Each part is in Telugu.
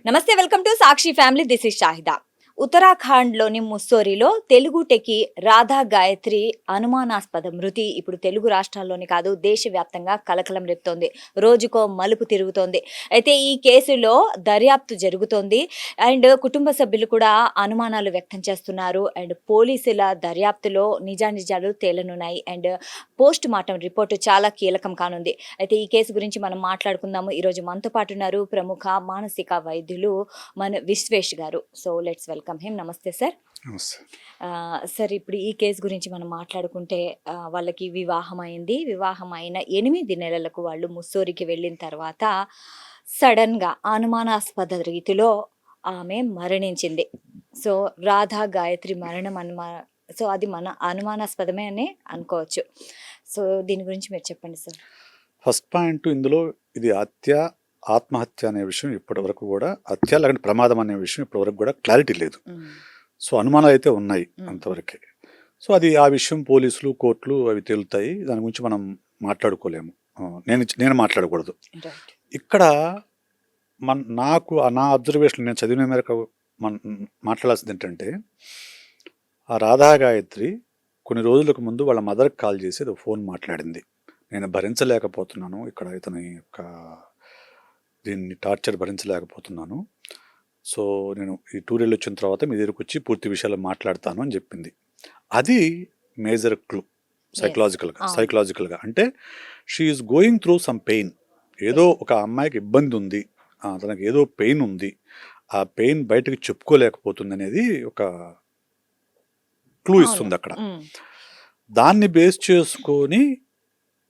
నమస్తే, welcome to Sakshi family. This is Shahida. ఉత్తరాఖండ్లోని ముస్సోరిలో తెలుగు టెకి రాధా గాయత్రి అనుమానాస్పద మృతి ఇప్పుడు తెలుగు రాష్ట్రాల్లోని కాదు, దేశవ్యాప్తంగా కలకలం రేపుతోంది. రోజుకో మలుపు తిరుగుతోంది. అయితే ఈ కేసులో దర్యాప్తు జరుగుతోంది అండ్ కుటుంబ సభ్యులు కూడా అనుమానాలు వ్యక్తం చేస్తున్నారు. అండ్ పోలీసుల దర్యాప్తులో నిజానిజాలు తేలనున్నాయి. అండ్ పోస్ట్ మార్టం రిపోర్టు చాలా కీలకం కానుంది. అయితే ఈ కేసు గురించి మనం మాట్లాడుకుందాము. ఈరోజు మనతో పాటు ఉన్నారు ప్రముఖ మానసిక వైద్యులు మన విశ్వేష్ గారు. So let's welcome him. నమస్తే సార్. సార్, ఇప్పుడు ఈ కేసు గురించి మనం మాట్లాడుకుంటే వాళ్ళకి వివాహం అయింది. వివాహం అయిన 8 నెలలకు వాళ్ళు ముస్సోరికి వెళ్ళిన తర్వాత సడన్గా అనుమానాస్పద రీతిలో ఆమె మరణించింది. సో రాధా గాయత్రి మరణం సో అది మన అనుమానాస్పదమే అని అనుకోవచ్చు. సో దీని గురించి మీరు చెప్పండి సార్. ఫస్ట్ పాయింట్ ఇందులో ఇది ఆత్మహత్య అనే విషయం ఇప్పటి వరకు కూడా, హత్య లేకపోతే ప్రమాదం అనే విషయం ఇప్పటి వరకు కూడా క్లారిటీ లేదు. సో అనుమానాలు అయితే ఉన్నాయి అంతవరకే. సో అది ఆ విషయం పోలీసులు కోర్టులు అవి తేలుతాయి. దాని గురించి మనం మాట్లాడుకోలేము. నేను మాట్లాడకూడదు ఇక్కడ. నాకు నా అబ్జర్వేషన్, నేను చదివిన మేరకు మాట్లాడాల్సింది ఏంటంటే, ఆ రాధా గాయత్రి కొన్ని రోజులకు ముందు వాళ్ళ మదర్కి కాల్ చేసి ఏదో ఫోన్ మాట్లాడింది. నేను భరించలేకపోతున్నాను, ఇక్కడ ఇతని యొక్క దీన్ని టార్చర్ భరించలేకపోతున్నాను. సో నేను ఈ టూర్ వెళ్ళి వచ్చిన తర్వాత మీ దగ్గరకు వచ్చి పూర్తి విషయాలు మాట్లాడతాను అని చెప్పింది. అది మేజర్ క్లూ సైకలాజికల్గా. అంటే she is going through some pain. ఏదో ఒక అమ్మాయికి ఇబ్బంది ఉంది, తనకి ఏదో పెయిన్ ఉంది, ఆ పెయిన్ బయటకు చెప్పుకోలేకపోతుంది అనేది ఒక క్లూ ఇస్తుంది అక్కడ. దాన్ని బేస్ చేసుకొని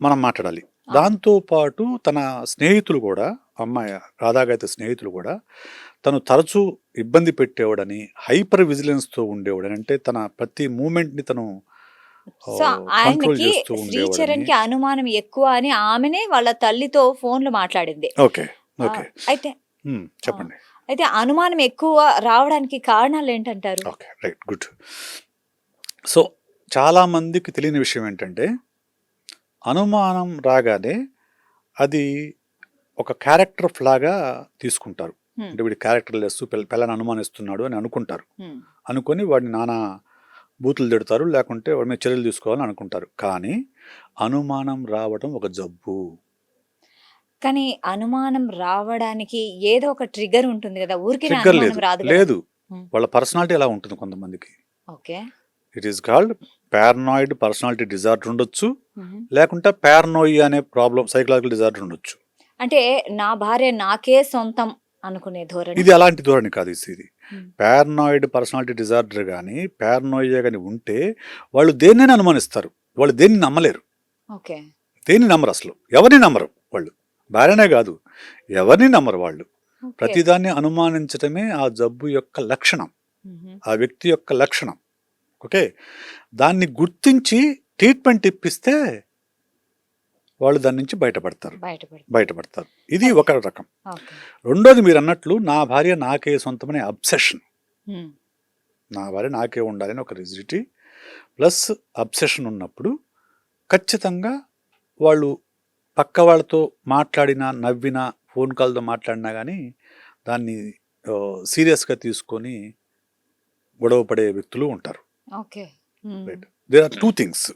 మనం మాట్లాడాలి. దాంతోపాటు తన స్నేహితులు కూడా, అమ్మాయి రాధాగాయత్రి స్నేహితులు కూడా తను తరచూ ఇబ్బంది పెట్టేవాడని, హైపర్ విజిలెన్స్తో ఉండేవాడని, అంటే తన ప్రతి మూమెంట్ని తను కంట్రోల్ చేస్తూ ఉండేవాడని. అనుమానం ఎక్కువ అని ఆమెనే వాళ్ళ తల్లితో ఫోన్లో మాట్లాడింది. ఓకే ఓకే అయితే చెప్పండి. అయితే అనుమానం ఎక్కువ రావడానికి కారణాలు ఏంటంటారు? Okay, right, good. సో చాలా మందికి తెలియని విషయం ఏంటంటే, అనుమానం రాగానే అది ఒక క్యారెక్టర్ ఫ్లాగా తీసుకుంటారు. అంటే వీడి క్యారెక్టర్ లెస్, పిల్లని అనుమానిస్తున్నాడు అని అనుకుంటారు. అనుకొని వాడిని నానా బూతులు తిడతారు, లేకుంటే వాడి మీద చర్యలు తీసుకోవాలని అనుకుంటారు. కానీ అనుమానం రావడం ఒక జబ్బు. కానీ అనుమానం రావడానికి ఏదో ఒక ట్రిగర్ ఉంటుంది కదా, ఊరికే లేదు. వాళ్ళ పర్సనాలిటీ ఎలా ఉంటుంది కొంతమందికి. Okay, it is called paranoid personality disorder ఉండొచ్చు, లేకుంటే పారనోయియా అనే ప్రాబ్లం, సైకలాజికల్ డిజార్డర్ ఉండొచ్చు. అంటే నా భార్య నాకే సొంతం అనుకునే ధోరణి. ఇది అలాంటి ధోరణి కాదు. ఇది పారనాయిడ్ పర్సనాలిటీ డిజార్డర్ కానీ, పారనోయియా కానీ ఉంటే వాళ్ళు దేన్నైనా అనుమానిస్తారు. వాళ్ళు దేన్ని నమ్మలేరు. ఓకే, దేన్ని నమ్మరు, అసలు ఎవరిని నమ్మరు వాళ్ళు. భార్యనే కాదు, ఎవరిని నమ్మరు వాళ్ళు. ప్రతిదాన్ని అనుమానించటమే ఆ జబ్బు యొక్క లక్షణం, ఆ వ్యక్తి యొక్క లక్షణం. ఓకే, దాన్ని గుర్తించి ట్రీట్మెంట్ ఇప్పిస్తే వాళ్ళు దాని నుంచి బయటపడతారు. ఇది ఒక రకం. రెండోది, మీరు అన్నట్లు నా భార్య నాకే సొంతమనే అబ్సెషన్. నా భార్య నాకే ఉండాలని ఒక రిజిడిటీ ప్లస్ అబ్సెషన్ ఉన్నప్పుడు ఖచ్చితంగా వాళ్ళు పక్క వాళ్ళతో మాట్లాడినా, నవ్వినా, ఫోన్ కాల్తో మాట్లాడినా కానీ దాన్ని సీరియస్గా తీసుకొని గొడవ పడే వ్యక్తులు ఉంటారు. దేర్ ఆర్ టూ థింగ్స్,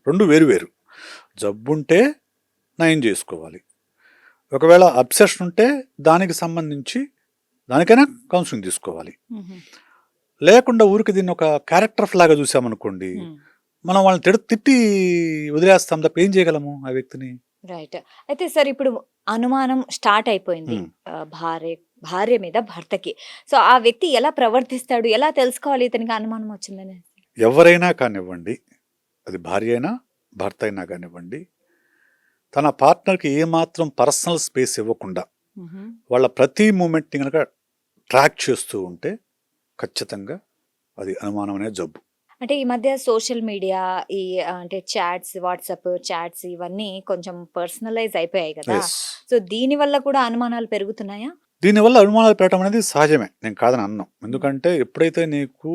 రెండు వేరు. జబ్బుంటే నయం చేసుకోవాలి, ఒకవేళ అబ్సెషన్ ఉంటే దానికి సంబంధించి దానికైనా కౌన్సిలింగ్ తీసుకోవాలి. లేకుండా ఊరికి దీన్ని ఒక క్యారెక్టర్ లాగా చూసామనుకోండి, మనం వాళ్ళని తిట్టి వదిలేస్తాం తప్ప ఏం చేయగలము ఆ వ్యక్తిని. రైట్. అయితే సార్, ఇప్పుడు అనుమానం స్టార్ట్ అయిపోయింది భార్య మీద భర్తకి. సో ఆ వ్యక్తి ఎలా ప్రవర్తిస్తాడు, ఎలా తెలుసుకోవాలి ఇతనికి అనుమానం వచ్చిందని? ఎవరైనా కానివ్వండి, అది భార్య అయినా భర్త అయినా కానివ్వండి, తన పార్ట్నర్కి ఏమాత్రం పర్సనల్ స్పేస్ ఇవ్వకుండా వాళ్ళ ప్రతి మూమెంట్ని కనుక ట్రాక్ చేస్తూ ఉంటే ఖచ్చితంగా అది అనుమానం అనే జబ్బు. అంటే ఈ మధ్య సోషల్ మీడియా, ఈ అంటే చాట్స్, వాట్సాప్ చాట్స్ ఇవన్నీ కొంచెం పర్సనలైజ్ అయిపోయాయి కదా. సో దీని వల్ల కూడా అనుమానాలు పెరుగుతున్నాయా? దీనివల్ల అనుమానాలు పెట్టడం అనేది సహజమే, నేను కాదని అన్నాం. ఎందుకంటే ఎప్పుడైతే నీకు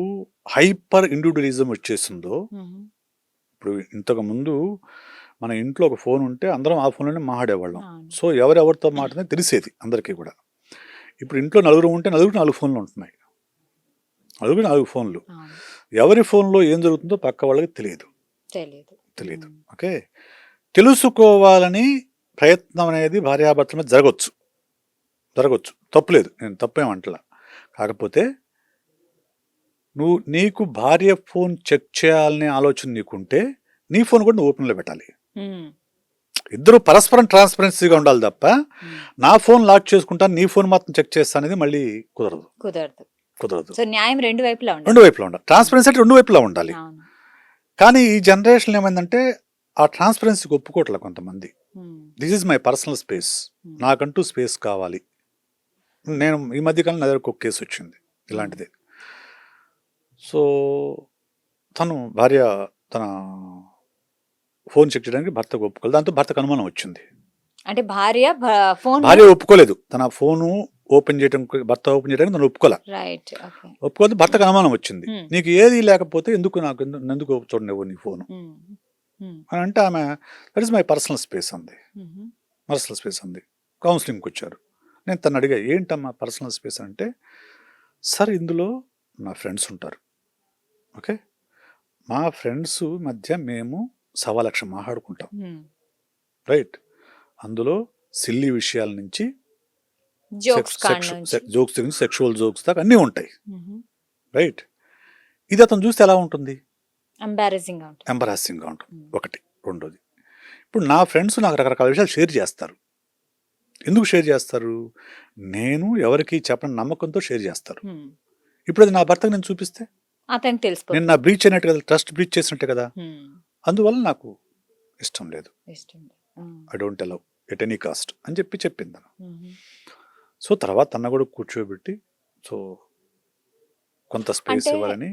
హైపర్ ఇండివిజువలిజం వచ్చేసిందో, ఇప్పుడు ఇంతకు ముందు మన ఇంట్లో ఒక ఫోన్ ఉంటే అందరం ఆ ఫోన్లోనే మాట్లాడేవాళ్ళం. సో ఎవరెవరితో మాట్లాడినా తెలిసేది అందరికీ కూడా. ఇప్పుడు ఇంట్లో నలుగురు ఉంటే నలుగురు 4 ఫోన్లు ఉంటున్నాయి. నలుగురు 4 ఫోన్లు. అవును. ఎవరి ఫోన్లో ఏం జరుగుతుందో పక్క వాళ్ళకి తెలియదు. తెలియదు. ఓకే. తెలుసుకోవాలని ప్రయత్నం అనేది భార్యాభర్తల మీద జరగవచ్చు. తప్పులేదు, నేను తప్పేమంటలా. కాకపోతే నీకు భార్య ఫోన్ చెక్ చేయాలనే ఆలోచన నీకుంటే నీ ఫోన్ కూడా నువ్వు ఓపెన్లో పెట్టాలి. ఇద్దరు పరస్పరం ట్రాన్స్పరెన్సీగా ఉండాలి తప్ప నా ఫోన్ లాక్ చేసుకుంటాను నీ ఫోన్ మాత్రం చెక్ చేస్తా అనేది మళ్ళీ కుదరదు. సో న్యాయం రెండు వైపులా ఉండాలి. ట్రాన్స్పరెన్సీ అంటే 2 వైపులా ఉండాలి. కానీ ఈ జనరేషన్ ఏమైందంటే ఆ ట్రాన్స్పరెన్సీకి ఒప్పుకోవట్లే కొంతమంది. This is my personal space, నాకంటూ స్పేస్ కావాలి. నేను ఈ మధ్యకాలం నా దగ్గరకు ఒక కేసు వచ్చింది ఇలాంటిది. సో భార్య తన ఫోన్ చెక్ చేయడానికి భర్తకు ఒప్పుకోలేదు. దాంతో భర్తకు అనుమానం వచ్చింది. అంటే భార్య ఒప్పుకోలేదు, తన ఫోను ఓపెన్ చేయడం, భర్త ఓపెన్ చేయడానికి తను ఒప్పుకోలేదు. భర్తకు అనుమానం వచ్చింది. నీకు ఏది లేకపోతే ఎందుకు చూడండి నీ ఫోను అని అంటే ఆమె that is my personal space అంది. కౌన్సిలింగ్కి వచ్చారు. నేను తను అడిగా, ఏంటమ్మా పర్సనల్ స్పేస్ అంటే, సార్ ఇందులో నా ఫ్రెండ్స్ ఉంటారు. ఓకే, మా ఫ్రెండ్స్ మధ్య మేము 1,00,000 మాట్లాడుకుంటాం. రైట్, అందులో సిల్లీ విషయాల నుంచి జోక్స్ గురించి, సెక్షువల్ జోక్స్ దాకా అన్నీ ఉంటాయి. రైట్, ఇది అతను చూస్తే ఎలా ఉంటుంది? ఎంబారాసింగ్గా ఉంటుంది. ఒకటి. రెండోది, ఇప్పుడు నా ఫ్రెండ్స్ నాకు రకరకాల విషయాలు షేర్ చేస్తారు. ఎందుకు షేర్ చేస్తారు? నేను ఎవరికి చెప్పని నమ్మకంతో షేర్ చేస్తారు. ఇప్పుడు అది నా భర్తకు నేను చూపిస్తే నేను నా బ్రీచ్ అయినట్టు కదా, ట్రస్ట్ బ్రీచ్ చేసినట్టే కదా. అందువల్ల నాకు ఇష్టం లేదు, I don't allow at any cost అని చెప్పింది. సో తర్వాత తన కూడా కూర్చోబెట్టి, సో కొంత స్పేస్ ఇవ్వాలని.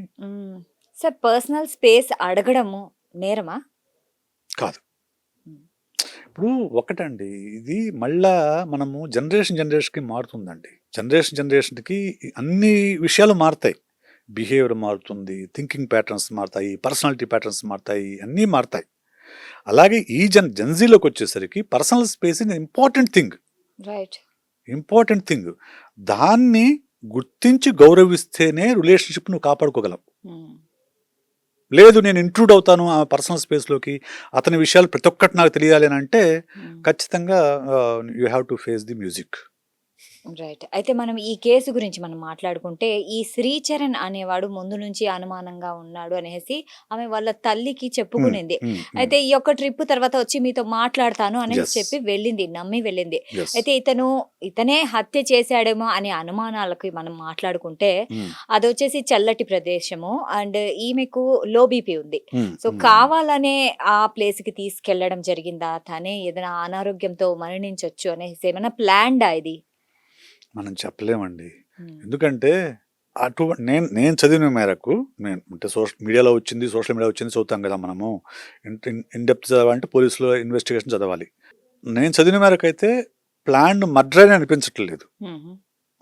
సార్, పర్సనల్ స్పేస్ అడగడము నేరమా? కాదు. ఇప్పుడు ఒకటండి, ఇది మళ్ళా మనము జనరేషన్కి మారుతుందండి. జనరేషన్కి అన్ని విషయాలు మారుతాయి. బిహేవియర్ మారుతుంది, థింకింగ్ ప్యాటర్న్స్ మారుతాయి, పర్సనాలిటీ ప్యాటర్న్స్ మారుతాయి, అన్నీ మారుతాయి. అలాగే ఈ జెన్జీలోకి వచ్చేసరికి personal space is important thing. దాన్ని గుర్తించి గౌరవిస్తేనే రిలేషన్షిప్ నువ్వు కాపాడుకోగలవు. లేదు నేను ఇంట్రూడ్ అవుతాను ఆ పర్సనల్ స్పేస్లోకి, అతని విషయాలు ప్రతి ఒక్కటి నాకు తెలియాలి అని అంటే ఖచ్చితంగా you have to face the music. Right. అయితే మనం ఈ కేసు గురించి మనం మాట్లాడుకుంటే, ఈ శ్రీచరణ్ అనేవాడు ముందు నుంచి అనుమానంగా ఉన్నాడు అనేసి ఆమె వాళ్ళ తల్లికి చెప్పుకునింది. అయితే ఈ యొక్క ట్రిప్ తర్వాత వచ్చి మీతో మాట్లాడతాను అనేసి చెప్పి వెళ్ళింది, నమ్మి వెళ్ళింది. అయితే ఇతనే హత్య చేశాడేమో అనే అనుమానాలకి మనం మాట్లాడుకుంటే, అది వచ్చేసి చల్లటి ప్రదేశము అండ్ ఈమెకు లో బీపీ ఉంది. సో కావాలనే ఆ ప్లేస్ కి తీసుకెళ్లడం జరిగిందా, తనే ఏదైనా అనారోగ్యంతో మరణించొచ్చు అనేసి ఏమైనా ప్లాన్డా ఇది? మనం చెప్పలేమండి. ఎందుకంటే నేను చదివిన మేరకు, నేను అంటే సోషల్ మీడియాలో వచ్చింది, సోషల్ మీడియా వచ్చింది చదువుతాం కదా మనము. ఇన్డెప్త్ చదవాలంటే పోలీసులో ఇన్వెస్టిగేషన్ చదవాలి. నేను చదివిన మేరకు అయితే ప్లాన్డ్ మర్డర్ అని అనిపించట్లేదు.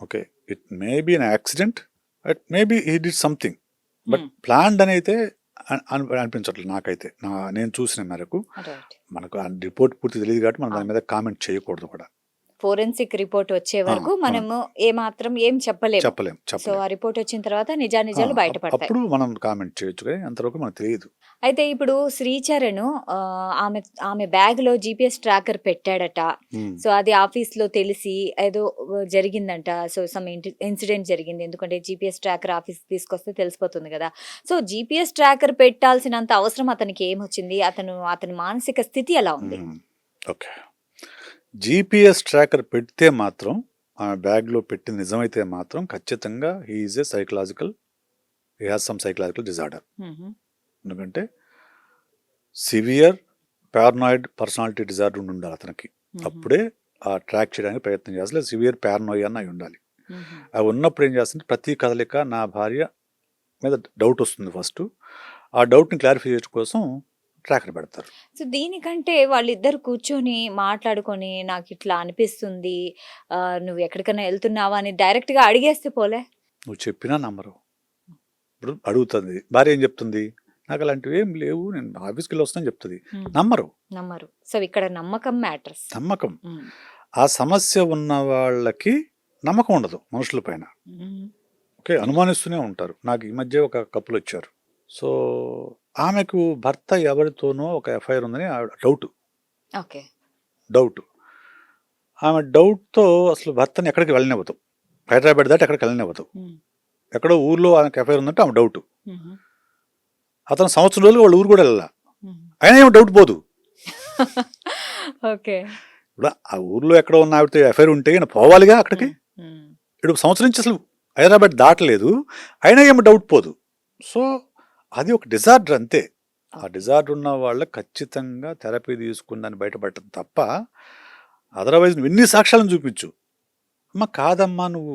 Okay, it may be an accident, it may be he did something, but planned అని అయితే అనిపించట్లేదు నాకైతే. నేను చూసిన మేరకు. మనకు ఆ రిపోర్ట్ పూర్తి తెలియదు కాబట్టి మనం దాని మీద కామెంట్ చేయకూడదు కూడా. ఫోరెన్సిక్ రిపోర్ట్ వచ్చే వరకు మనము ఏం చెప్పలేం. సో ఆ రిపోర్ట్ వచ్చిన తర్వాత నిజాలు బయటపడతాయి, అప్పుడు మనం కామెంట్ చేయొచ్చు, కానీ అంతవరకు మనకు తెలియదు. అయితే ఇప్పుడు శ్రీచరణ్ ఆమె బ్యాగ్ లో GPS ట్రాకర్ పెట్టాడట. సో అది ఆఫీస్ లో తెలిసి ఏదో జరిగిందంట. సో సమ్ ఇన్సిడెంట్ జరిగింది, ఎందుకంటే GPS ట్రాకర్ ఆఫీస్ తీసుకొస్తే తెలిసిపోతుంది కదా. సో GPS ట్రాకర్ పెట్టాల్సినంత అవసరం అతనికి ఏమొచ్చింది? అతని మానసిక స్థితి ఎలా ఉంది? ఓకే, GPS ట్రాకర్ పెడితే మాత్రం, ఆమె బ్యాగ్లో పెట్టింది నిజమైతే మాత్రం ఖచ్చితంగా he has some psychological disorder. ఎందుకంటే సివియర్ పారనాయిడ్ పర్సనాలిటీ డిజార్డర్ ఉండాలి అతనికి. అప్పుడే ఆ ట్రాక్ చేయడానికి ప్రయత్నం చేయాలి. లేదా సివియర్ పారనోయా అని అయి ఉండాలి. అవి ఉన్నప్పుడు ఏం చేస్తుంది, ప్రతి కదలిక నా భార్య మీద డౌట్ వస్తుంది. ఫస్ట్ ఆ డౌట్ని క్లారిఫై చేయడం కోసం ట్రాకర్ పెడతారు. సో దీనికంటే వాళ్ళిద్దరు కూర్చొని మాట్లాడుకొని, నాకు ఇట్లా అనిపిస్తుంది, నువ్వు ఎక్కడికైనా వెళ్తున్నావా అని డైరెక్ట్ గా అడిగేస్తే పోలే? నువ్వు చెప్పినా నమ్మరు. ఇప్పుడు అడుగుతుంది భార్య, ఏం చెప్తుంది? నాకు అలాంటివి ఏం లేవు, నేను ఆఫీస్కి వెళ్ళి వస్తానని చెప్తుంది. నమ్మరు. సో ఇక్కడ నమ్మకం మ్యాటర్స్. నమ్మకం. ఆ సమస్య ఉన్న వాళ్ళకి నమ్మకం ఉండదు మనుషుల పైన. ఓకే, అనుమానిస్తూనే ఉంటారు. నాకు ఈ మధ్య ఒక కపుల్ వచ్చారు. సో ఆమెకు భర్త ఎవరితోనో ఒక ఎఫ్ఐఆర్ ఉందని ఆవిడ ఓకే. డౌట్. ఆమె డౌట్తో అసలు భర్తని ఎక్కడికి వెళ్ళనివ్వదు, హైదరాబాద్ దాటి ఎక్కడికి వెళ్ళనివ్వదు. ఎక్కడో ఊర్లో ఆమెకు ఎఫ్ఐఆర్ ఉందంటే ఆమె డౌట్. అతను సంవత్సరం రోజులు వాళ్ళ ఊరు కూడా వెళ్ళాల, అయినా ఏమో డౌట్ పోదు. ఓకే. ఇప్పుడు ఆ ఊర్లో ఎక్కడ ఉన్న ఆవిడతో ఎఫ్ఐఆర్ ఉంటే ఈయన పోవాలిగా అక్కడికి. ఇప్పుడు సంవత్సరం నుంచి అసలు హైదరాబాద్ దాటలేదు, అయినా ఏమో డౌట్ పోదు. సో అది ఒక డిజార్డర్ అంతే. ఆ డిజార్డర్ ఉన్న వాళ్ళకి ఖచ్చితంగా థెరపీ తీసుకుని దాన్ని బయటపడటం తప్ప, అదర్వైజ్ నువ్వు ఎన్ని సాక్ష్యాలను చూపించు. అమ్మ కాదమ్మా, నువ్వు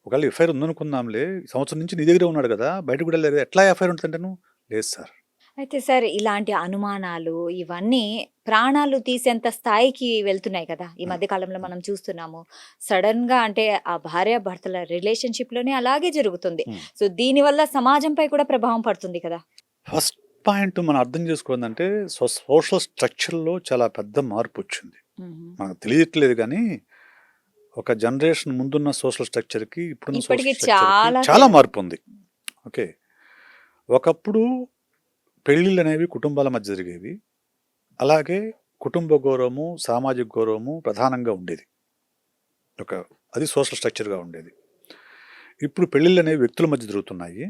ఒకవేళ ఎఫ్ఐఆర్ ఉందనుకుందాంలే, సంవత్సరం నుంచి నీ దగ్గరే ఉన్నాడు కదా, బయట కూడా లేదు, ఎట్లా ఎఫ్ఐఆర్ ఉంటుందంటే నువ్వు లేదు సార్. అయితే సార్ ఇలాంటి అనుమానాలు ఇవన్నీ ప్రాణాలు తీసేంత స్థాయికి వెళ్తున్నాయి కదా ఈ మధ్య కాలంలో మనం చూస్తున్నాము. సడన్ గా అంటే ఆ భార్య భర్తల రిలేషన్షిప్ లోనే అలాగే జరుగుతుంది. సో దీనివల్ల సమాజంపై కూడా ప్రభావం పడుతుంది కదా. ఫస్ట్ పాయింట్ మనం అర్థం చేసుకోవాలంటే సోషల్ స్ట్రక్చర్లో చాలా పెద్ద మార్పు వచ్చింది. మనకు తెలియట్లేదు కానీ ఒక జనరేషన్ ముందున్న సోషల్ స్ట్రక్చర్కి ఇప్పుడున్న ఇప్పటికి సోషల్ స్ట్రక్చర్కి చాలా మార్పు ఉంది. ఓకే, ఒకప్పుడు పెళ్ళిళ్ళు అనేవి కుటుంబాల మధ్య జరిగేవి. అలాగే కుటుంబ గౌరవము, సామాజిక గౌరవము ప్రధానంగా ఉండేది. అది సోషల్ స్ట్రక్చర్గా ఉండేది. ఇప్పుడు పెళ్ళిళ్ళు అనేవి వ్యక్తుల మధ్య జరుగుతున్నాయి.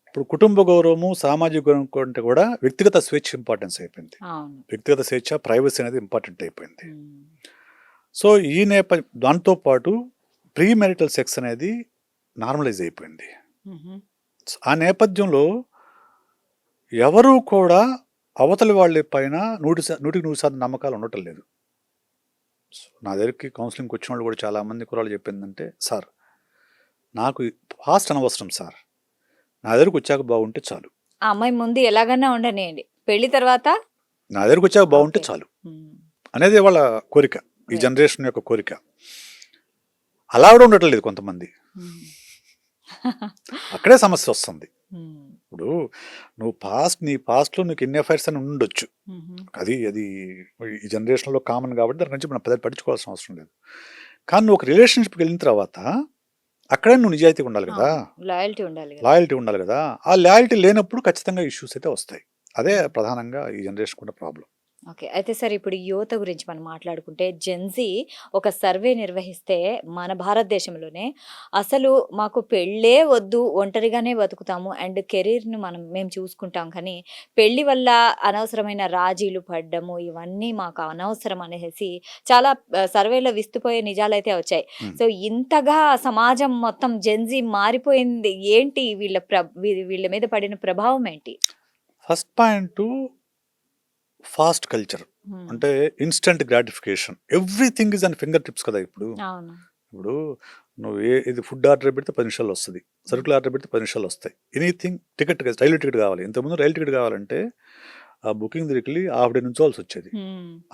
ఇప్పుడు కుటుంబ గౌరవము, సామాజిక గౌరవం కంటే కూడా వ్యక్తిగత స్వేచ్ఛ ఇంపార్టెన్స్ అయిపోయింది. వ్యక్తిగత స్వేచ్ఛ, ప్రైవసీ అనేది ఇంపార్టెంట్ అయిపోయింది. సో ఈ దాంతోపాటు ప్రీ మ్యారిటల్ సెక్స్ అనేది నార్మలైజ్ అయిపోయింది. ఆ నేపథ్యంలో ఎవరూ కూడా అవతలి వాళ్ళ పైన 100% నమ్మకాలు ఉండటం లేదు. నా దగ్గరికి కౌన్సిలింగ్కి వచ్చిన వాళ్ళు కూడా చాలామంది కుర్రాళ్ళు చెప్పిందంటే, సార్ నాకు పాస్ట్ అనవసరం సార్, నా దగ్గరకు వచ్చాక బాగుంటే చాలు. ఆ అమ్మాయి ముందు ఎలాగన్నా ఉండనియండి, పెళ్లి తర్వాత నా దగ్గరకు వచ్చాక బాగుంటే చాలు అనేది వాళ్ళ కోరిక, ఈ జనరేషన్ యొక్క కోరిక. అలా కూడా ఉండటం లేదు కొంతమంది. అక్కడే సమస్య వస్తుంది. ఇప్పుడు నువ్వు నీ పాస్ట్లో నీకు ఎన్ని అఫైర్స్ అని ఉండొచ్చు, అది ఈ జనరేషన్లో కామన్ కాబట్టి దాని నుంచి మనం పెద్ద పట్టించుకోవాల్సిన అవసరం లేదు. కానీ నువ్వు ఒక రిలేషన్షిప్కి వెళ్ళిన తర్వాత అక్కడే నువ్వు నిజాయితీగా ఉండాలి కదా, లాయల్టీ ఉండాలి కదా. ఆ లాయల్టీ లేనప్పుడు ఖచ్చితంగా ఇష్యూస్ అయితే వస్తాయి. అదే ప్రధానంగా ఈ జనరేషన్ కూడా ప్రాబ్లం. ఓకే. అయితే సార్ ఇప్పుడు యువత గురించి మనం మాట్లాడుకుంటే, జెన్జీ ఒక సర్వే నిర్వహిస్తే మన భారతదేశంలోనే అసలు మాకు పెళ్ళే వద్దు, ఒంటరిగానే బతుకుతాము అండ్ కెరీర్ని మేము చూసుకుంటాం, కానీ పెళ్లి వల్ల అనవసరమైన రాజీలు పడ్డము ఇవన్నీ మాకు అనవసరం అనేసి చాలా సర్వేలో విస్తుపోయే నిజాలైతే వచ్చాయి. సో ఇంతగా సమాజం మొత్తం జెన్జీ మారిపోయింది ఏంటి, వీళ్ళ మీద పడిన ప్రభావం ఏంటి? ఫస్ట్ పాయింట్ ఫాస్ట్ కల్చర్, అంటే instant gratification, everything is and finger tips కదా. ఇప్పుడు నువ్వు ఇది ఫుడ్ ఆర్డర్ పెడితే 10 నిమిషాలు వస్తుంది, సరుకులు ఆర్డర్ పెడితే 10 నిమిషాలు వస్తాయి. ఎనీథింగ్ రైల్వే టికెట్ కావాలి, ఇంతకుముందు రైలు టికెట్ కావాలంటే ఆ బుకింగ్ దగ్గరికి హాఫ్ డే నుంచోవాల్సి వచ్చేది,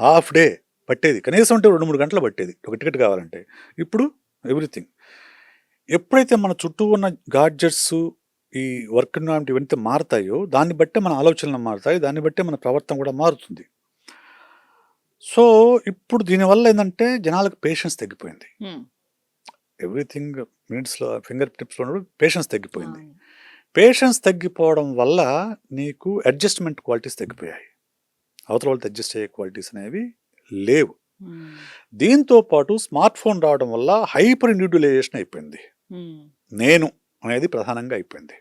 హాఫ్ డే పట్టేది, కనీసం అంటే 2-3 గంటలు పట్టేది ఒక టికెట్ కావాలంటే. ఇప్పుడు ఎవ్రీథింగ్. ఎప్పుడైతే మన చుట్టూ ఉన్న గాడ్జెట్స్, ఈ వర్క్ ఎన్విరాన్మెంట్ ఇవన్నీ మారుతాయో దాన్ని బట్టే మన ఆలోచనలు మారుతాయి, దాన్ని బట్టే మన ప్రవర్తన కూడా మారుతుంది. సో ఇప్పుడు దీనివల్ల ఏంటంటే జనాలకు పేషెన్స్ తగ్గిపోయింది. ఎవ్రీథింగ్ మినిట్స్లో ఫింగర్ టిప్స్లో పేషెన్స్ తగ్గిపోయింది. పేషెన్స్ తగ్గిపోవడం వల్ల నీకు అడ్జస్ట్మెంట్ క్వాలిటీస్ తగ్గిపోయాయి. అవతల వాళ్ళతో అడ్జస్ట్ అయ్యే క్వాలిటీస్ అనేవి లేవు. దీంతో పాటు స్మార్ట్ ఫోన్ రావడం వల్ల హైపర్ ఇండివిజువలైజేషన్ అయిపోయింది. నేను అనేది ప్రధానంగా అయిపోయింది.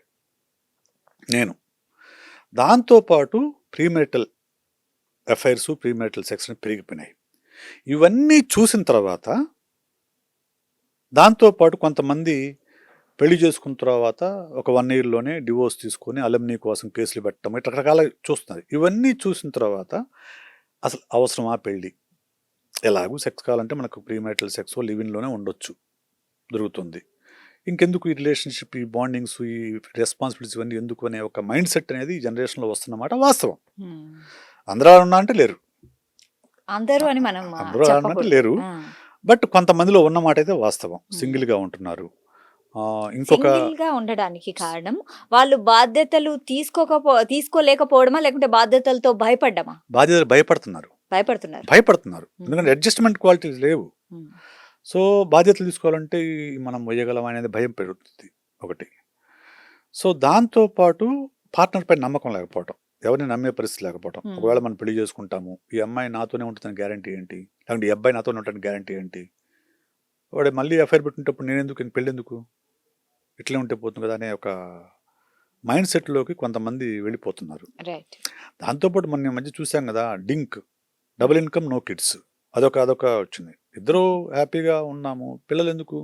దాంతోపాటు ప్రీమెరిటల్ అఫైర్స్, ప్రీమెరిటల్ సెక్స్ పెరిగిపోయినాయి. ఇవన్నీ చూసిన తర్వాత దాంతోపాటు కొంతమంది పెళ్లి చేసుకున్న తర్వాత ఒక 1 yearలోనే డివోర్స్ తీసుకొని అలమ్నీ కోసం కేసులు పెట్టడం, ఇట్లా రకరకాల చూస్తున్నారు. ఇవన్నీ చూసిన తర్వాత అసలు అవసరమా పెళ్ళి? ఎలాగూ సెక్స్ కావాలంటే మనకు ప్రీమెరిటల్ సెక్స్ లివిన్లోనే ఉండొచ్చు, దొరుకుతుంది. ఇంకెందుకు ఈ రిలేషన్షిప్, ఈ బాండింగ్స్, ఈ రెస్పాన్సిబిలిటీస్ ఇవన్నీ ఎందుకు అనే ఒక మైండ్ సెట్ అనేది ఈ జనరేషన్లో వస్తున్నమాట వాస్తవం. అందరూ ఉన్నా అంటే లేరు, అందరూ అంటే లేరు, బట్ కొంతమందిలో ఉన్నమాట అయితే వాస్తవం. సింగిల్గా ఉంటున్నారు. సింగిల్గా ఉండడానికి కారణం వాళ్ళు బాధ్యతలు తీసుకోలేకపోవడమా, లేకుంటే బాధ్యతలతో భయపడ్డమా? బాధ్యతలు భయపడుతున్నారు. భయపడుతున్నారు ఎందుకంటే అడ్జస్ట్మెంట్ క్వాలిటీస్ లేవు. సో బాధ్యతలు తీసుకోవాలంటే మనం మొయ్యగలం అనేది భయం పెరుగుతుంది ఒకటి. సో దాంతో పాటు పార్ట్నర్ పైన నమ్మకం లేకపోవటం, ఎవరిని నమ్మే పరిస్థితి లేకపోవటం. ఒకవేళ మనం పెళ్లి చేసుకుంటాము, ఈ అమ్మాయి నాతోనే ఉంటుందని గ్యారంటీ ఏంటి, లేకుంటే ఈ అబ్బాయి నాతోనే ఉంటాను గ్యారంటీ ఏంటి, వాడు మళ్ళీ ఎఫ్ఐఆర్ పెట్టినప్పుడు నేనెందుకు ఇంక పెళ్ళెందుకు, ఇట్లే ఉంటే పోతుంది కదా అనే ఒక మైండ్ సెట్లోకి కొంతమంది వెళ్ళిపోతున్నారు. రైట్. దాంతోపాటు మన మధ్య చూసాం కదా DINK, double income no kids, అదొక వచ్చింది. ఇద్దరు హ్యాపీగా ఉన్నాము, పిల్లలు ఎందుకు,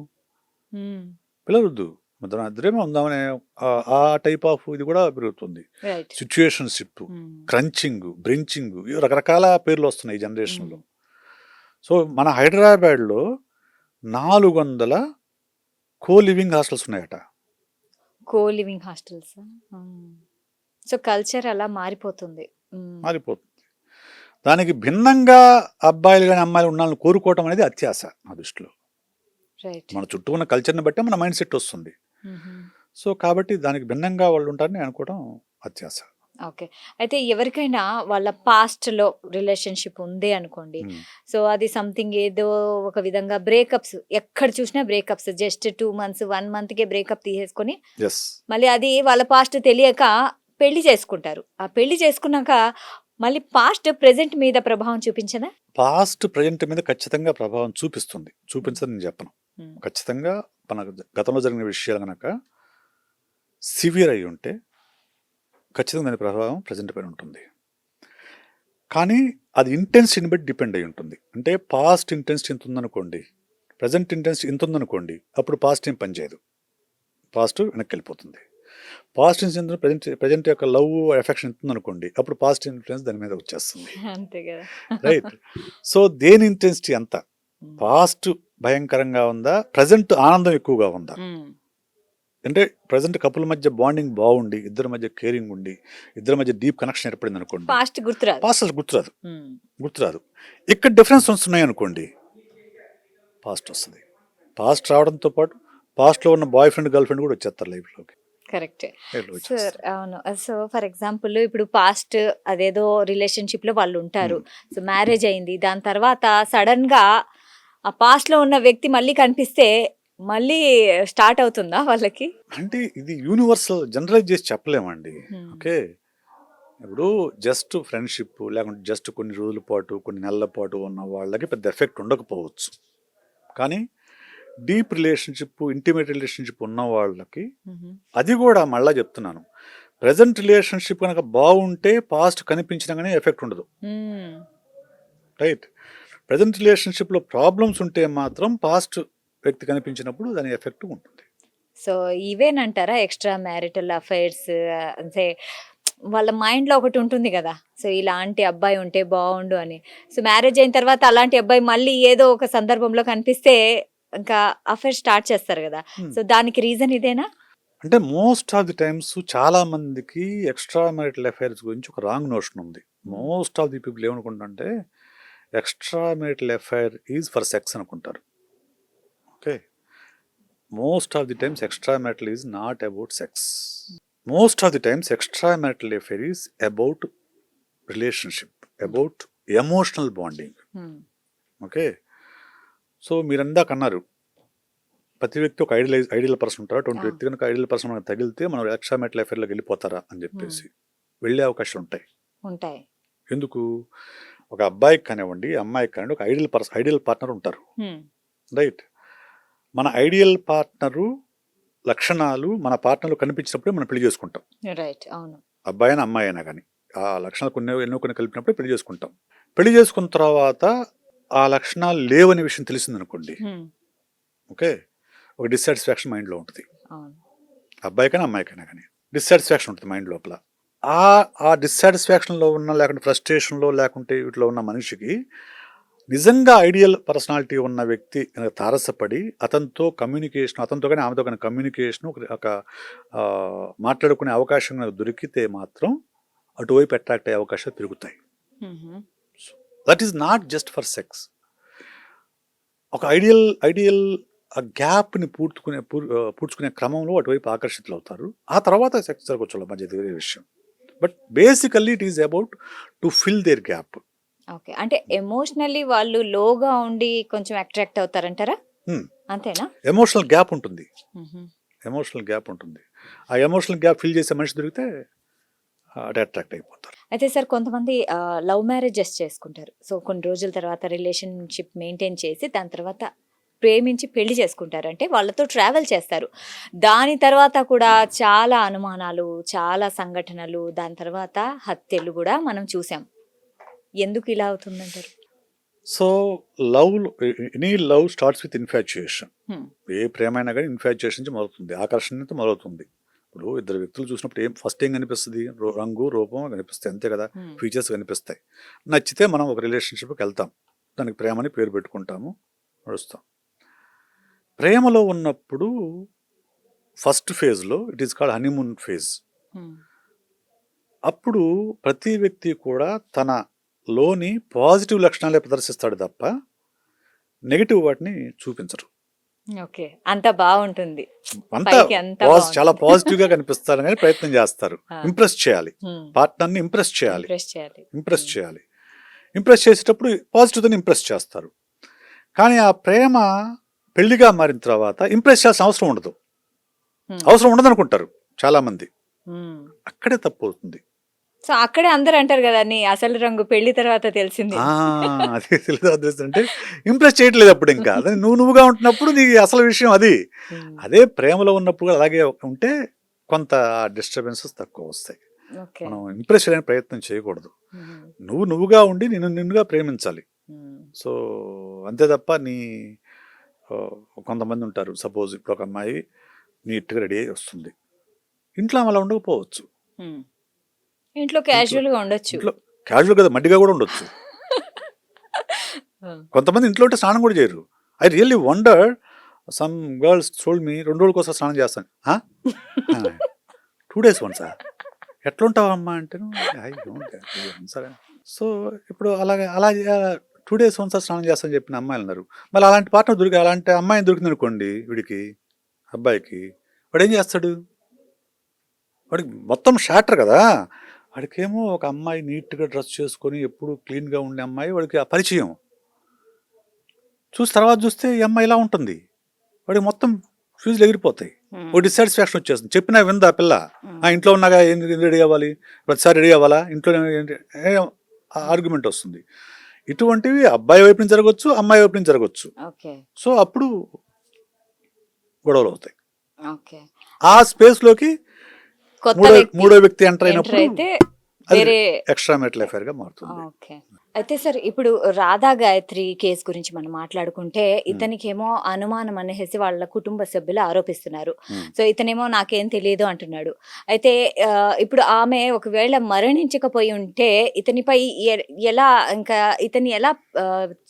పిల్లలు వద్దు, ఇద్దరేమో ఉందామనే ఆ టైప్ ఆఫ్ ఇది కూడా పెరుగుతుంది. రైట్. సిచ్యుయేషన్షిప్, క్రంచింగ్, బ్రించింగ్, ఇవి రకరకాల పేర్లు వస్తున్నాయి ఈ జనరేషన్లో. సో మన హైదరాబాద్లో 400 కో లివింగ్ హాస్టల్స్ ఉన్నాయట. Co living hostels. So culture అలా మారిపోతుంది. మారిపోతుంది. దానికి భిన్నంగా అబ్బాయిలు కానీ అమ్మాయిలు ఉండాలని కోరుకోవటం అనేది అత్యాశ నా దృష్టిలో. రైట్. మన చుట్టూ ఉన్న కల్చర్ని బట్టే మన మైండ్ సెట్ వస్తుంది. సో కాబట్టి దానికి భిన్నంగా వాళ్ళు ఉంటారని అనుకోవడం అత్యాశ. ఓకే. అయితే ఎవరికైనా వాళ్ళ పాస్ట్లో రిలేషన్షిప్ ఉంది అనుకోండి, సో అది సంథింగ్ ఏదో ఒక విధంగా బ్రేకప్స్, ఎక్కడ చూసినా బ్రేకప్స్, జస్ట్ 2 months 1 monthకే బ్రేకప్ తీసేసుకొని మళ్ళీ అది వాళ్ళ పాస్ట్ తెలియక పెళ్లి చేసుకుంటారు. ఆ పెళ్లి చేసుకున్నాక మళ్ళీ పాస్ట్ ప్రెజెంట్ మీద ప్రభావం చూపించదా? పాస్ట్ ప్రజెంట్ మీద ఖచ్చితంగా ప్రభావం చూపిస్తుంది. చూపించదని నేను చెప్పను. ఖచ్చితంగా మన గతంలో జరిగిన విషయాలు కనుక సివియర్ అయి ఉంటే ఖచ్చితంగా దాని ప్రభావం ప్రజెంట్ పైన ఉంటుంది. కానీ అది ఇంటెన్సిటీని బట్టి డిపెండ్ అయి ఉంటుంది. అంటే పాస్ట్ ఇంటెన్సిటీ ఇంత ఉందనుకోండి, ప్రజెంట్ ఇంటెన్సిటీ ఇంత ఉందనుకోండి, అప్పుడు పాస్ట్ ఏం పనిచేయదు, పాస్ట్ వెనక్కి వెళ్ళిపోతుంది. పాస్ట్ ఇన్ఫ్లుయెన్స్ ప్రజెంట్ యొక్క లవ్ ఎఫెక్షన్ ఉందనుకోండి, అప్పుడు పాస్ట్ ఇన్ఫ్లుయెన్స్ దాని మీద వచ్చేస్తుంది. అంతే కదా. రైట్. సో దేని ఇంటెన్సిటీ అంత, పాస్ట్ భయంకరంగా ఉందా, ప్రజెంట్ ఆనందం ఎక్కువగా ఉందా? అంటే ప్రజెంట్ కపుల్ మధ్య బాండింగ్ బాగుండి, ఇద్దరి మధ్య కేరింగ్ ఉండి, ఇద్దరి మధ్య డీప్ కనెక్షన్ ఏర్పడింది అనుకోండి, పాస్ట్ గుర్తురాదు, పాస్ట్ అసలు గుర్తురాదు. ఇక్కడ డిఫరెన్స్ వస్తున్నాయి అనుకోండి, పాస్ట్ వస్తుంది. పాస్ట్ రావడంతో పాటు పాస్ట్లో ఉన్న బాయ్ ఫ్రెండ్ గర్ల్ ఫ్రెండ్ కూడా వచ్చేస్తారు లైఫ్లోకి. Correct sir. అవును. సో ఫర్ ఎగ్జాంపుల్ ఇప్పుడు పాస్ట్ అదేదో రిలేషన్షిప్ లో వాళ్ళు ఉంటారు, సో మ్యారేజ్ అయింది, దాని తర్వాత సడన్ గా ఆ పాస్ట్ లో ఉన్న వ్యక్తి మళ్ళీ కనిపిస్తే మళ్ళీ స్టార్ట్ అవుతుందా వాళ్ళకి? అంటే ఇది యూనివర్సల్, జనరలైజ్ చేసి చెప్పలేమండి. ఓకే, ఇప్పుడు జస్ట్ ఫ్రెండ్షిప్ లేకుంటే జస్ట్ కొన్ని రోజుల పాటు కొన్ని నెలల పాటు ఉన్న వాళ్ళకి పెద్ద ఎఫెక్ట్ ఉండకపోవచ్చు. కానీ డీప్ రిలేషన్షిప్, ఇంటిమేట్ రిలేషన్షిప్ ఉన్న వాళ్ళకి అది కూడా మళ్ళా చెప్తున్నాను, ప్రజెంట్ రిలేషన్షిప్ కనుక బాగుంటే పాస్ట్ కనిపించినా కానీ ఎఫెక్ట్ ఉండదు. రైట్. ప్రజెంట్ రిలేషన్షిప్లో ప్రాబ్లమ్స్ ఉంటే మాత్రం పాస్ట్ వ్యక్తి కనిపించినప్పుడు దాని ఎఫెక్ట్ ఉంటుంది. సో ఇవేనంటారా ఎక్స్ట్రా మ్యారిటల్ అఫైర్స్? అంటే వాళ్ళ మైండ్లో ఒకటి ఉంటుంది కదా, సో ఇలాంటి అబ్బాయి ఉంటే బాగుండు అని. సో మ్యారేజ్ అయిన తర్వాత అలాంటి అబ్బాయి మళ్ళీ ఏదో ఒక సందర్భంలో కనిపిస్తే ఇంకా అఫైర్ స్టార్ట్ చేస్తారు కదా, సో దానికి రీజన్ ఇదేనా? అంటే మోస్ట్ ఆఫ్ ది టైమ్స్ చాలా మందికి ఎక్స్ట్రా మ్యారిటల్ అఫైర్స్ గురించి ఒక రాంగ్ నోషన్ ఉంది. మోస్ట్ ఆఫ్ ది పీపుల్ ఏమనుకుంటారంటే extra marital affair is for sex అనుకుంటారు. Okay, most of the times extra marital is not about sex. Most of the times extra marital affair is about relationship, about emotional bonding. Okay, so మీరు ఇందాక అన్నారు ప్రతి వ్యక్తి ఒక ఐడియల్ పర్సన్ ఉంటారు. అటువంటి వ్యక్తి కనుక ఐడియల్ పర్సన్ మనకు తగిలితే మనం ఎక్స్ట్రా మ్యారిటల్ అఫైర్లోకి వెళ్ళిపోతారా అని చెప్పేసి వెళ్ళే అవకాశాలు ఉంటాయి. ఎందుకు? ఒక అబ్బాయికి కానివ్వండి, అమ్మాయికి కానివ్వండి, ఒక ఐడియల్ పార్ట్నర్ ఉంటారు. రైట్. మన ఐడియల్ పార్ట్నరు లక్షణాలు మన పార్ట్నర్లో కనిపించినప్పుడే మనం పెళ్లి చేసుకుంటాం. రైట్. అవును. అబ్బాయి అయినా అమ్మాయి అయినా కానీ ఆ లక్షణాలు ఎన్నో కొన్ని కలిపినప్పుడే పెళ్లి చేసుకుంటాం. పెళ్లి చేసుకున్న తర్వాత ఆ లక్షణాలు లేవనే విషయం తెలిసింది అనుకోండి, ఓకే, ఒక డిస్సాటిస్ఫాక్షన్ మైండ్లో ఉంటుంది. అబ్బాయికైనా అమ్మాయికైనా కానీ డిస్సాటిస్ఫాక్షన్ ఉంటుంది మైండ్ లోపల. ఆ డిస్సాటిస్ఫాక్షన్లో ఉన్న, లేకుంటే ఫ్రస్ట్రేషన్లో లేకుంటే వీటిలో ఉన్న మనిషికి నిజంగా ఐడియల్ పర్సనాలిటీ ఉన్న వ్యక్తి తారసపడి అతనితో కమ్యూనికేషన్, అతనితో కానీ ఆమెతో కానీ కమ్యూనికేషన్, ఒక మాట్లాడుకునే అవకాశం దొరికితే మాత్రం అటువైపు అట్రాక్ట్ అయ్యే అవకాశాలు పెరుగుతాయి. That is not just for sex. ఒక ఐడియల్ ఆ గ్యాప్ని పూడ్చుకునే క్రమంలో అటువైపు ఆకర్షితులు అవుతారు. ఆ తర్వాత సెక్స్ జరగవచ్చు మధ్య వేరే విషయం. But basically it is about to fill their gap. Okay, అంటే ఎమోషనల్లీ వాళ్ళు లోగా ఉండి కొంచెం అట్రాక్ట్ అవుతారంటారా? అంతేనా? ఎమోషనల్ గ్యాప్ ఉంటుంది. మ్మ్. ఎమోషనల్ గ్యాప్ ఉంటుంది. ఆ ఎమోషనల్ గ్యాప్ ఫిల్ చేసే మనిషి దొరికితే అది అట్రాక్ట్ అయిపోతారు. అయితే సార్ కొంతమంది లవ్ మ్యారేజెస్ చేసుకుంటారు. సో కొన్ని రోజుల తర్వాత రిలేషన్షిప్ మెయింటైన్ చేసి దాని తర్వాత ప్రేమించి పెళ్లి చేసుకుంటారు. అంటే వాళ్ళతో ట్రావెల్ చేస్తారు. దాని తర్వాత కూడా చాలా అనుమానాలు, చాలా సంఘటనలు, దాని తర్వాత హత్యలు కూడా మనం చూసాం. ఎందుకు ఇలా అవుతుందంటారు? So love, any love starts with infatuation. Hmm. ఏ ప్రేమైనా కానీ ఇన్ఫాచ్యుయేషన్ నుంచి మొదలవుతుంది, ఆకర్షణ నుంచి మొదలవుతుంది. ఇప్పుడు ఇద్దరు వ్యక్తులు చూసినప్పుడు ఫస్ట్ ఏం కనిపిస్తుంది? రంగు రూపం కనిపిస్తాయి, అంతే కదా. హ్మ్. ఫీచర్స్ కనిపిస్తాయి. నచ్చితే మనం ఒక రిలేషన్షిప్కి వెళ్తాం, దానికి ప్రేమని పేరు పెట్టుకుంటాము, నడుస్తాం. ప్రేమలో ఉన్నప్పుడు ఫస్ట్ ఫేజ్లో it is called honeymoon phase. హ్మ్. అప్పుడు ప్రతి వ్యక్తి కూడా తన లోని పాజిటివ్ లక్షణాలే ప్రదర్శిస్తాడు తప్ప నెగిటివ్ వాటిని చూపించరు. ఓకే. అంతా బాగుంటుంది. అంతా పైకి అంతా చాలా బాగుంటుంది. పాజిటివ్ గా కనిపిస్తారని ప్రయత్నం చేస్తారు. ఆ. ఇంప్రెస్ చేయాలి, హ్మ్. పార్ట్నర్ని ఇంప్రెస్ చేయాలి, ఇంప్రెస్ చేయాలి. ఇంప్రెస్ చేయాలి. ఇంప్రెస్ చేసేటప్పుడు పాజిటివ్తో ఇంప్రెస్ చేస్తారు. కానీ ఆ ప్రేమ పెళ్లిగా మారిన తర్వాత ఇంప్రెస్ చేయాల్సిన అవసరం ఉండదు. హ్మ్. అవసరం ఉండదు అనుకుంటారు చాలా మంది. హ్మ్. అక్కడే తప్పు అవుతుంది. సో అక్కడే అందరూ అంటారు కదా, నీ అసలు రంగు పెళ్లి తర్వాత తెలిసింది. అదే తెలియదు అంటే ఇంప్రెస్ చేయట్లేదు అప్పుడు. ఇంకా అదే నువ్వుగా ఉంటున్నప్పుడు నీ అసలు విషయం అది. హ్మ్. అదే ప్రేమలో ఉన్నప్పుడు కూడా అలాగే ఉంటే కొంత డిస్టర్బెన్సెస్ తక్కువ వస్తాయి. ఓకే. మనం ఇంప్రెస్ చేయడానికి ప్రయత్నం చేయకూడదు. హ్మ్. నువ్వుగా ఉండి నిన్నుగా ప్రేమించాలి. హ్మ్. సో అంతే తప్ప ఆ, కొంతమంది ఉంటారు. సపోజ్ ఇప్పుడు ఒక అమ్మాయి నీట్గా రెడీ అయ్యి వస్తుంది, ఇంట్లో అలా ఉండకపోవచ్చు. హ్మ్. ఇంట్లో క్యాజువల్ గా ఉండొచ్చు. ఇంట్లో క్యాజువల్ కదా, మడ్డిగా కూడా ఉండొచ్చు. కొంతమంది ఇంట్లో ఉంటే స్నానం కూడా చేయరు. I really wonder, some girls told me 2 రోజులకు ఒకసారి స్నానం చేస్తాను. 2 days వన్సా? ఎట్లుంటావమ్మా అంటే సరే. సో ఇప్పుడు అలా 2 days వన్సారి స్నానం చేస్తానని చెప్పిన అమ్మాయిలు ఉన్నారు. మళ్ళీ అలాంటి పార్ట్నర్ అలాంటి అమ్మాయిని దొరికింది అనుకోండి వీడికి, అబ్బాయికి, వాడు ఏం చేస్తాడు? వాడికి మొత్తం షాటర్ కదా. వాడికేమో ఒక అమ్మాయి నీట్గా డ్రెస్ చేసుకొని ఎప్పుడు క్లీన్గా ఉండే అమ్మాయి వాడికి ఆ పరిచయం. తర్వాత చూస్తే ఈ అమ్మాయి ఇలా ఉంటుంది, వాడికి మొత్తం ఫ్యూజులు ఎగిరిపోతాయి. ఒక డిస్సాటిస్ఫాక్షన్ వచ్చేస్తుంది. చెప్పినా విందా పిల్ల? ఇంట్లో ఉన్నాగా ఎందుకు రెడీ అవ్వాలి, ప్రతిసారి రెడీ అవ్వాలా, ఇంట్లో ఆర్గ్యుమెంట్ వస్తుంది. ఇటువంటివి అబ్బాయి వైపు నుంచి జరగవచ్చు, అమ్మాయి వైపు నుంచి జరగవచ్చు. సో అప్పుడు గొడవలు అవుతాయి. ఆ స్పేస్లోకి మూడో వ్యక్తి ఎంటర్ అయినప్పుడు వేరే ఎక్స్ట్రా మెరిటల్ అఫైర్ గా మారుతుంది. అయితే సార్ ఇప్పుడు రాధా గాయత్రి కేసు గురించి మనం మాట్లాడుకుంటే, ఇతనికేమో అనుమానం అనేసి వాళ్ళ కుటుంబ సభ్యులు ఆరోపిస్తున్నారు. సో ఇతనేమో నాకేం తెలియదు అంటున్నాడు. అయితే ఇప్పుడు ఆమె ఒకవేళ మరణించకపోయి ఉంటే ఇతనిపై ఇతన్ని ఎలా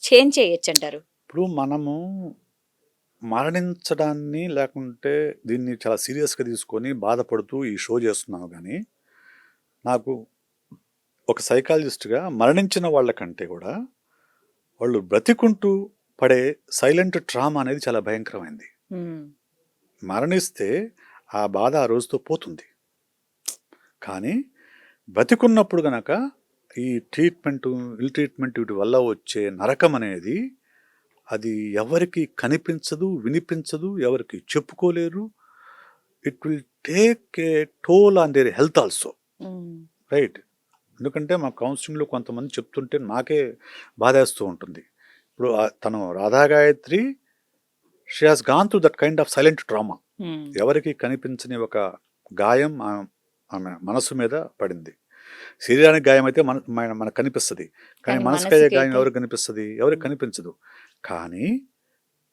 చేంజ్ చేయొచ్చు అంటారు? ఇప్పుడు మనము మరణించడాన్ని లేకుంటే దీన్ని చాలా సీరియస్గా తీసుకొని బాధపడుతూ ఈ షో చేస్తున్నాము. కానీ నాకు ఒక సైకాలజిస్ట్గా మరణించిన వాళ్ళకంటే కూడా వాళ్ళు బ్రతికుంటూ పడే సైలెంట్ ట్రామా అనేది చాలా భయంకరమైంది. మరణిస్తే ఆ బాధ ఆ రోజుతో పోతుంది. కానీ బ్రతికున్నప్పుడు గనక ఈ ట్రీట్మెంట్, ఇల్ ట్రీట్మెంట్ వీటి వల్ల వచ్చే నరకం అనేది అది ఎవరికి కనిపించదు, వినిపించదు, ఎవరికి చెప్పుకోలేరు. It will take a toll on their health also, right? ఎందుకంటే మా కౌన్సిలింగ్లో కొంతమంది చెప్తుంటే నాకే బాధేస్తూ ఉంటుంది. ఇప్పుడు తను Radha Gayatri, she has gone through that kind of silent trauma. ఎవరికి కనిపించని ఒక గాయం ఆమె మనసు మీద పడింది. శరీరానికి గాయం అయితే మనకు కనిపిస్తుంది, కానీ మనసుకయ్యే గాయం ఎవరికి కనిపిస్తుంది? ఎవరికి కనిపించదు. కానీ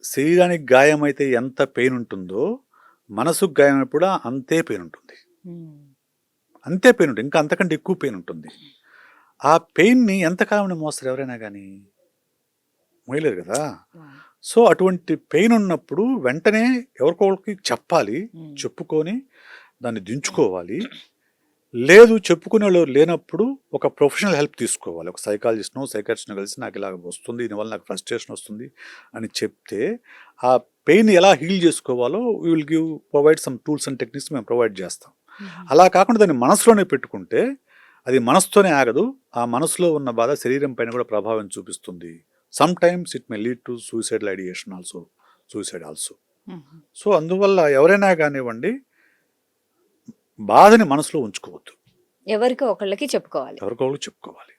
శరీరానికి గాయం అయితే ఎంత పెయిన్ ఉంటుందో మనసుకు గాయం కూడా అంతే పెయిన్ ఉంటుంది. అంతే పెయిన్ ఉంటుంది, ఇంకా అంతకంటే ఎక్కువ పెయిన్ ఉంటుంది. ఆ పెయిన్ని ఎంతకాలం మోస్తారు ఎవరైనా కానీ? మోయలేరు కదా. సో అటువంటి పెయిన్ ఉన్నప్పుడు వెంటనే ఎవరికొకరికి చెప్పాలి, చెప్పుకొని దాన్ని దించుకోవాలి. లేదు చెప్పుకునే వాళ్ళు లేనప్పుడు ఒక ప్రొఫెషనల్ హెల్ప్ తీసుకోవాలి. ఒక సైకాలజిస్ట్నో సైకాట్రిస్ట్నో కలిసి నాకు ఇలా వస్తుంది, దీనివల్ల నాకు ఫ్రస్ట్రేషన్ వస్తుంది అని చెప్తే ఆ పెయిన్ ఎలా హీల్ చేసుకోవాలో we will provide some tools and techniques మేము ప్రొవైడ్ చేస్తాం. అలా కాకుండా దాన్ని మనసులోనే పెట్టుకుంటే అది మనసుతోనే ఆగదు. ఆ మనసులో ఉన్న బాధ శరీరం పైన కూడా ప్రభావం చూపిస్తుంది. Some times it may lead to suicidal ideation also. Suicide also. So అందువల్ల ఎవరైనా కానివ్వండి బాధని మనసులో ఉంచుకోవద్దు, ఎవరికి ఒకళ్ళకి చెప్పుకోవాలి. ఎవరికొకరికి చెప్పుకోవాలి.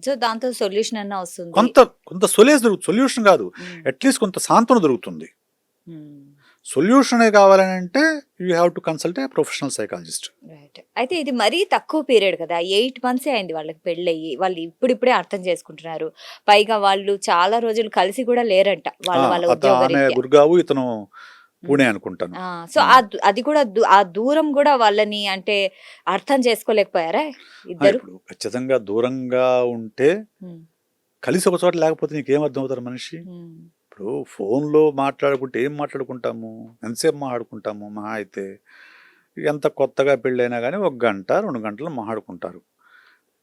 సో దాంతో సొల్యూషన్ అన్న వస్తుంది. కొంత కొంత సొల్యూషన్ కాదు, అట్లీస్ట్ కొంత సాంత్వన దొరుకుతుంది. సొల్యూషనే కావాలని అంటే you have to consult a professional psychologist. Right. అయితే ఇది మరీ తక్కువ పీరియడ్ కదా, 8 months అయింది వాళ్ళకి పెళ్ళయ్యి, వాళ్ళు ఇప్పుడిప్పుడే అర్థం చేసుకుంటున్నారు. పైగా వాళ్ళు చాలా రోజులు కలిసి కూడా లేరంట వాళ్ళ వాళ్ళ ఆమె ఉద్యోగరీత్యా. గుర్గావు, ఇతను పూణే అనుకుంటాను. సో అది కూడా ఆ దూరం కూడా వాళ్ళని అంటే అర్థం చేసుకోలేకపోయారా ఇద్దరు? ఇప్పుడు ఖచ్చితంగా దూరంగా ఉంటే కలిసి ఒక చోట లేకపోతే నీకేం అర్థం అవుతారు మనిషి? ఇప్పుడు ఫోన్లో మాట్లాడుకుంటే ఏం మాట్లాడుకుంటాము, ఎంతసేపు మాట్లాడుకుంటాము? మహా అయితే ఎంత కొత్తగా పెళ్ళైనా కానీ 1 గంట 2 గంటలు మాట్లాడుకుంటారు.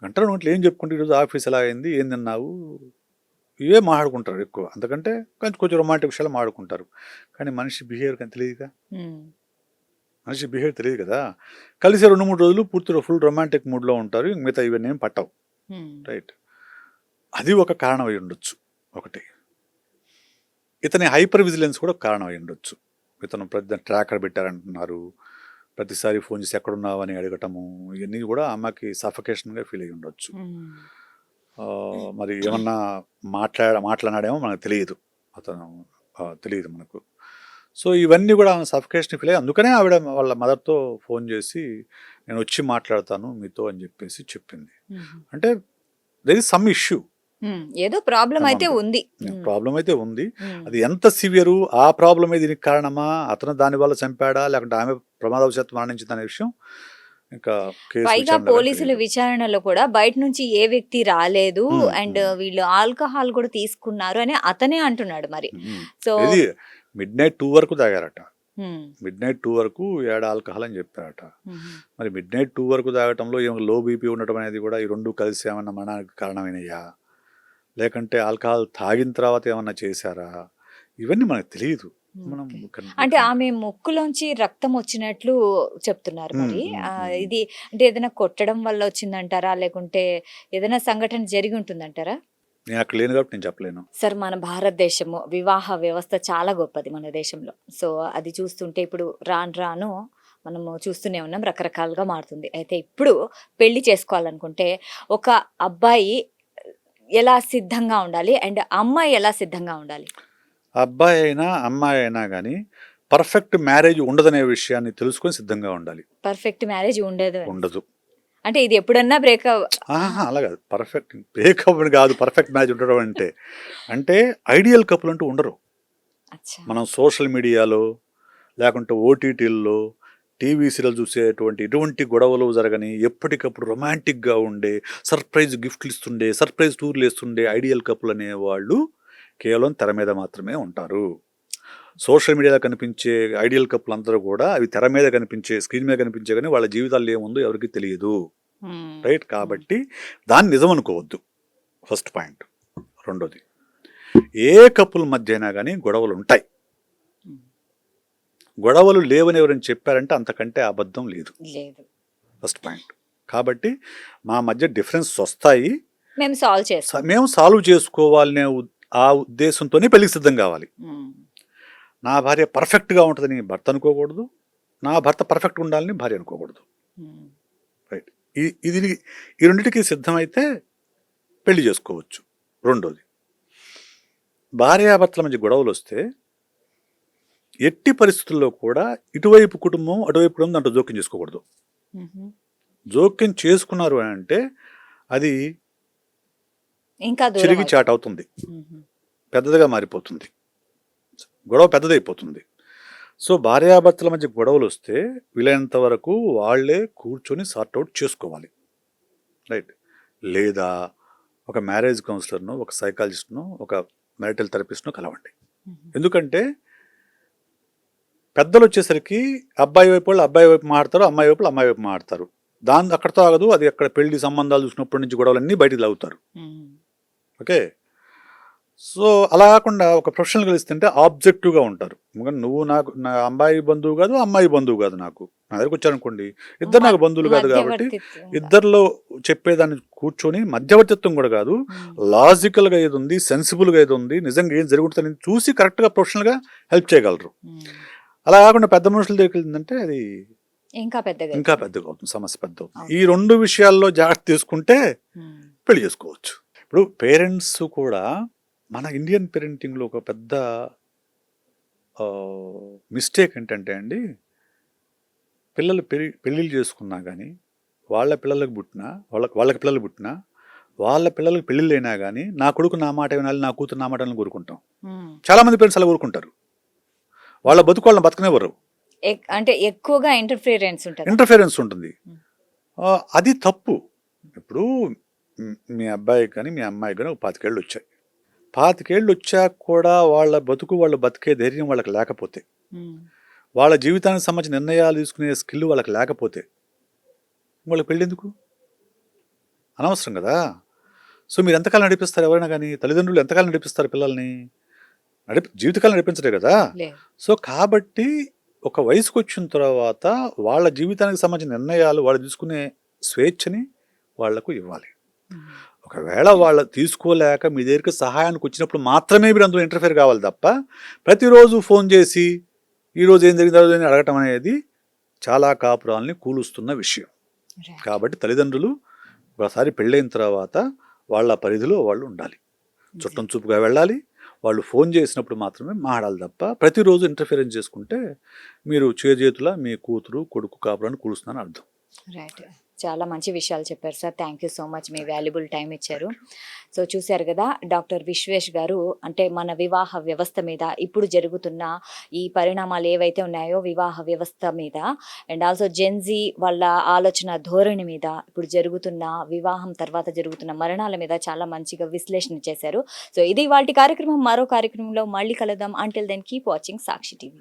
గంట 2 గంటలు ఏం చెప్పుకుంటే ఈరోజు ఆఫీస్ ఎలా అయింది, ఏం తిన్నావు, ఇవే మాట్లాడుకుంటారు ఎక్కువ. అంతకంటే కొంచెం రొమాంటిక్ విషయాలు మాట్లాడుకుంటారు. కానీ మనిషి బిహేవియర్ కానీ తెలియదుగా, మనిషి బిహేవియర్ తెలియదు కదా. కలిసి 2-3 రోజులు పూర్తిగా ఫుల్ రొమాంటిక్ మూడ్లో ఉంటారు, మిగతా ఇవన్నీ ఏం పట్టవు. రైట్, అది ఒక కారణం అయి ఉండొచ్చు. ఒకటి ఇతని హైపర్ విజిలెన్స్ కూడా కారణం అయి ఉండొచ్చు. ఇతను ప్రతి ట్రాకర్ పెట్టారంటున్నారు, ప్రతిసారి ఫోన్ చేసి ఎక్కడున్నావు అని అడగటము, ఇవన్నీ కూడా అమ్మకి సఫకేషన్గా ఫీల్ అయ్యి ఉండొచ్చు. మరి ఏమన్నా మాట్లాడినాడేమో మనకు తెలియదు, అతను తెలియదు మనకు. సో ఇవన్నీ కూడా ఆమె సఫకేషన్ ఫీల్ అయ్యి, అందుకనే ఆవిడ వాళ్ళ మదర్తో ఫోన్ చేసి నేను వచ్చి మాట్లాడతాను మీతో అని చెప్పేసి చెప్పింది. అంటే దెర్ ఇస్ సమ్ ఇష్యూ, ఏదో ప్రాబ్లం అయితే ఉంది. ప్రాబ్లం అయితే ఉంది. అది ఎంత సివియరు, ఆ ప్రాబ్లమే దీనికి కారణమా, అతను దాని వల్ల చంపాడా, లేకుంటే ఆమె ప్రమాదవశాత్తు మరణించింది అనే విషయం ఇంకా పైగా పోలీసుల విచారణలో కూడా బయట నుంచి ఏ వ్యక్తి రాలేదు అండ్ వీళ్ళు ఆల్కహాల్ కూడా తీసుకున్నారు అని అతనే అంటున్నాడు. మరి సో midnight 2 వరకు తాగారట, midnight 2 వరకు ఏడ ఆల్కహాల్ అని చెప్పారట. మరి midnight 2 వరకు తాగటంలో ఏమో లో బీపీ ఉండటం అనేది కూడా ఈ రెండు కలిసి ఏమన్నా మరణానికి కారణమైనయా, లేకంటే ఆల్కహాల్ తాగిన తర్వాత ఏమన్నా చేశారా, ఇవన్నీ మనకు తెలియదు. అంటే ఆమె ముక్కులోంచి రక్తం వచ్చినట్లు చెప్తున్నారు. మరి ఇది అంటే ఏదైనా కొట్టడం వల్ల వచ్చిందంటారా, లేకుంటే ఏదైనా సంఘటన జరిగి ఉంటుందంటారా? నేను అక్కడ లేను కాబట్టి నేను చెప్పలేను సార్. మన భారతదేశము వివాహ వ్యవస్థ చాలా గొప్పది మన దేశంలో. సో అది చూస్తుంటే ఇప్పుడు రాను మనము చూస్తూనే ఉన్నాం, రకరకాలుగా మారుతుంది. అయితే ఇప్పుడు పెళ్లి చేసుకోవాలనుకుంటే ఒక అబ్బాయి ఎలా సిద్ధంగా ఉండాలి అండ్ అమ్మాయి ఎలా సిద్ధంగా ఉండాలి? అబ్బాయి అయినా అమ్మాయి అయినా కానీ పర్ఫెక్ట్ మ్యారేజ్ ఉండదనే విషయాన్ని తెలుసుకొని సిద్ధంగా ఉండాలి. పర్ఫెక్ట్ మ్యారేజ్ ఉండదు అంటే ఇది ఎప్పుడన్నా బ్రేకప్? అలా కాదు, పర్ఫెక్ట్ బ్రేకప్ కాదు, పర్ఫెక్ట్ మ్యారేజ్ ఉండడం అంటే ఐడియల్ కపుల్ అంటూ ఉండరు. మనం సోషల్ మీడియాలో లేకుంటే ఓటీటీల్లో టీవీ సీరియల్ చూసేటువంటి ఎటువంటి గొడవలు జరగని, ఎప్పటికప్పుడు రొమాంటిక్గా ఉండే, సర్ప్రైజ్ గిఫ్ట్లు ఇస్తుండే, సర్ప్రైజ్ టూర్లు వేస్తుండే ఐడియల్ కపుల్ అనేవాళ్ళు కేవలం తెర మీద మాత్రమే ఉంటారు. సోషల్ మీడియాలో కనిపించే ఐడియల్ కపుల్ అందరూ కూడా అవి తెర మీద కనిపించే, స్క్రీన్ మీద కనిపించే, కానీ వాళ్ళ జీవితాల్లో ఏముందో ఎవరికి తెలియదు. రైట్, కాబట్టి దాన్ని నిజం అనుకోవద్దు, ఫస్ట్ పాయింట్. రెండోది, ఏ కపుల్ మధ్య అయినా కానీ గొడవలు ఉంటాయి. గొడవలు లేవని ఎవరైనా చెప్పారంటే అంతకంటే అబద్ధం లేదు, ఫస్ట్ పాయింట్. కాబట్టి మా మధ్య డిఫరెన్స్ వస్తాయి, మేము సాల్వ్ చేసుకోవాలనే ఆ ఉద్దేశంతోనే పెళ్లికి సిద్ధం కావాలి. నా భార్య పర్ఫెక్ట్గా ఉంటుందని భర్త అనుకోకూడదు, నా భర్త పర్ఫెక్ట్గా ఉండాలని భార్య అనుకోకూడదు. రైట్, ఈ రెండింటికి సిద్ధమైతే పెళ్లి చేసుకోవచ్చు. రెండోది, భార్యాభర్తల మధ్య గొడవలు వస్తే ఎట్టి పరిస్థితుల్లో కూడా ఇటువైపు కుటుంబం అటువైపు కుటుంబం దాంట్లో జోక్యం చేసుకోకూడదు. జోక్యం చేసుకున్నారు అని అంటే అది ఇంకా చిరిగి చాట్ అవుతుంది, పెద్దదిగా మారిపోతుంది, గొడవ పెద్దదైపోతుంది. సో భార్యాభర్తల మధ్య గొడవలు వస్తే వీలైనంత వరకు వాళ్ళే కూర్చొని సార్ట్అవుట్ చేసుకోవాలి. రైట్, లేదా ఒక మ్యారేజ్ కౌన్సిలర్ను, ఒక సైకాలజిస్ట్ను, ఒక మ్యారిటల్ థెరపిస్ట్ను కలవండి. ఎందుకంటే పెద్దలు వచ్చేసరికి అబ్బాయి వైపు వాళ్ళు అబ్బాయి వైపు మాట్లాడతారు, అమ్మాయి వైపు అమ్మాయి వైపు మాట్లాడతారు. దాని అక్కడతో ఆగదు, అది అక్కడ పెళ్లి సంబంధాలు చూసినప్పటి నుంచి గొడవలన్నీ బయటికి లాగుతారు. ఓకే, సో అలా కాకుండా ఒక ప్రొఫెషనల్ కలిస్తుంటే ఆబ్జెక్టివ్గా ఉంటారు. నువ్వు నాకు నా అమ్మాయి బంధువు కాదు, అమ్మాయి బంధువు కాదు, నాకు నా దగ్గరకు వచ్చారనుకోండి, ఇద్దరు నాకు బంధువులు కాదు కాబట్టి మధ్యవర్తిత్వం. ఇద్దరిలో చెప్పేదాన్ని కూర్చొని, మధ్యవర్తిత్వం కూడా కాదు, లాజికల్గా ఏది ఉంది, సెన్సిబుల్గా ఏది ఉంది, నిజంగా ఏం జరుగుతుందని చూసి కరెక్ట్గా ప్రొఫెషనల్గా హెల్ప్ చేయగలరు. అలా కాకుండా పెద్ద మనుషుల దగ్గరికి వెళ్ళిందంటే అది ఇంకా పెద్దగా ఇంకా పెద్దగా అవుతుంది, సమస్య పెద్ద అవుతుంది. ఈ 2 విషయాల్లో జాగ్రత్త తీసుకుంటే పెళ్లి చేసుకోవచ్చు. ఇప్పుడు పేరెంట్స్ కూడా మన ఇండియన్ పేరెంటింగ్లో ఒక పెద్ద మిస్టేక్ ఏంటంటే అండి, పిల్లలు పెళ్ళిళ్ళు చేసుకున్నా కానీ, వాళ్ళ పిల్లలకు పుట్టినా, వాళ్ళకి పిల్లలు పుట్టినా, వాళ్ళ పిల్లలకు పెళ్ళిళ్ళు అయినా కానీ, నా కొడుకు నా మాట వినాలి, నా కూతురు నా మాట వినాలని కోరుకుంటాం. చాలామంది పేరెంట్స్ అలా కోరుకుంటారు. వాళ్ళ బతుకు వాళ్ళని బతకనివ్వరు. అంటే ఎక్కువగా ఇంటర్ఫిరెన్స్ ఉంటుంది. అది తప్పు. ఇప్పుడు మీ అబ్బాయికి కానీ మీ అమ్మాయికి కానీ ఒక 25 ఏళ్ళు వచ్చాయి. 25 ఏళ్ళు వచ్చాక కూడా వాళ్ళ బతుకు వాళ్ళు బతికే ధైర్యం వాళ్ళకి లేకపోతే, వాళ్ళ జీవితానికి సంబంధించిన నిర్ణయాలు తీసుకునే స్కిల్ వాళ్ళకి లేకపోతే వాళ్ళకి పెళ్ళి ఎందుకు? అనవసరం కదా. సో మీరు ఎంతకాలం నడిపిస్తారు? ఎవరైనా కానీ తల్లిదండ్రులు ఎంతకాలం నడిపిస్తారు పిల్లల్ని? జీవితకాలం నడిపించడే కదా. సో కాబట్టి ఒక వయసుకు వచ్చిన తర్వాత వాళ్ళ జీవితానికి సంబంధించిన నిర్ణయాలు వాళ్ళు తీసుకునే స్వేచ్ఛని వాళ్లకు ఇవ్వాలి. ఒకవేళ వాళ్ళు తీసుకోలేక మీ దగ్గరికి సహాయానికి వచ్చినప్పుడు మాత్రమే మీరు అందులో ఇంటర్ఫియర్ కావాలి తప్ప, ప్రతిరోజు ఫోన్ చేసి ఈరోజు ఏం జరిగిందో అని అడగటం అనేది చాలా కాపురాలని కూలుస్తున్న విషయం. కాబట్టి తల్లిదండ్రులు ఒకసారి పెళ్ళైన తర్వాత వాళ్ళ పరిధిలో వాళ్ళు ఉండాలి, చుట్టం చూపుగా వెళ్ళాలి. వాళ్ళు ఫోన్ చేసినప్పుడు మాత్రమే మాట్లాడాలి తప్ప ప్రతిరోజు ఇంటర్ఫిరెన్స్ చేసుకుంటే మీరు చేతుల మీ కూతురు కొడుకు కాపురాన్ని కూలుస్తున్నారని అర్థం. రైట్, చాలా మంచి విషయాలు చెప్పారు sir. Thank you so much, me valuable time ఇచ్చారు. సో చూశారు కదా, డాక్టర్ విశ్వేష్ గారు అంటే మన వివాహ వ్యవస్థ మీద ఇప్పుడు జరుగుతున్న ఈ పరిణామాలు ఏవైతే ఉన్నాయో వివాహ వ్యవస్థ మీద, అండ్ ఆల్సో జెన్జీ వాళ్ళ ఆలోచన ధోరణి మీద, ఇప్పుడు జరుగుతున్న వివాహం తర్వాత జరుగుతున్న మరణాల మీద చాలా మంచిగా విశ్లేషణ చేశారు. సో ఇది ఇవాల్టి కార్యక్రమం. మరో కార్యక్రమంలో మళ్ళీ కలుద్దాం. అంటిల్ దెన్ కీప్ వాచింగ్ సాక్షి టీవీ.